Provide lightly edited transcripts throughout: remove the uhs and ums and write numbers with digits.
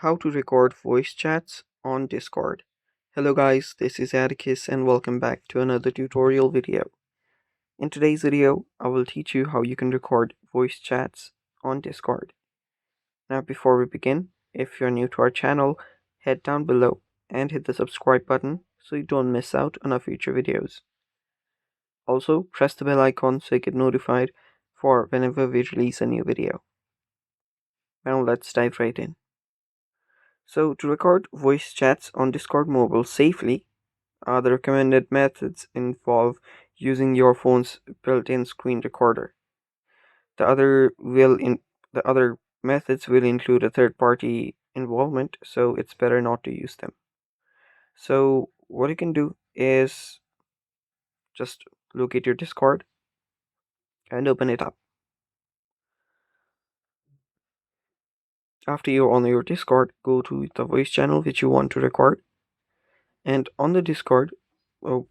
How to record voice chats on Discord. Hello guys, this is Atticus and welcome back to another tutorial video. In today's video, I will teach you how you can record voice chats on Discord. Now before we begin, if you're new to our channel, head down below and hit the subscribe button so you don't miss out on our future videos. Also, press the bell icon so you get notified for whenever we release a new video. Now let's dive right in. So to record voice chats on Discord Mobile safely, the recommended methods involve using your phone's built-in screen recorder. The other methods will include a third-party involvement, so it's better not to use them. So what you can do is just locate your Discord and open it up. After you're on your Discord, go to the voice channel which you want to record. And on the Discord,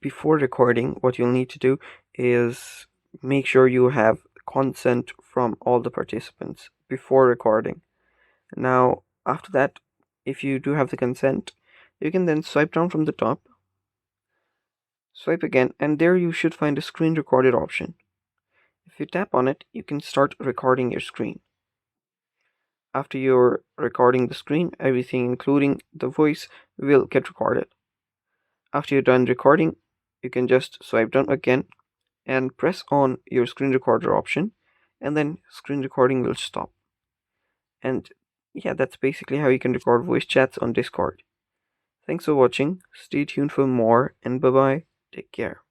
before recording, what you'll need to do is make sure you have consent from all the participants before recording. Now, after that, if you do have the consent, you can then swipe down from the top, swipe again, and there you should find a screen recorded option. If you tap on it, you can start recording your screen. After you're recording the screen, everything including the voice will get recorded. After you're done recording, you can just swipe down again and press on your screen recorder option, and then screen recording will stop. And yeah, that's basically how you can record voice chats on Discord. Thanks for watching, stay tuned for more, and bye bye, take care.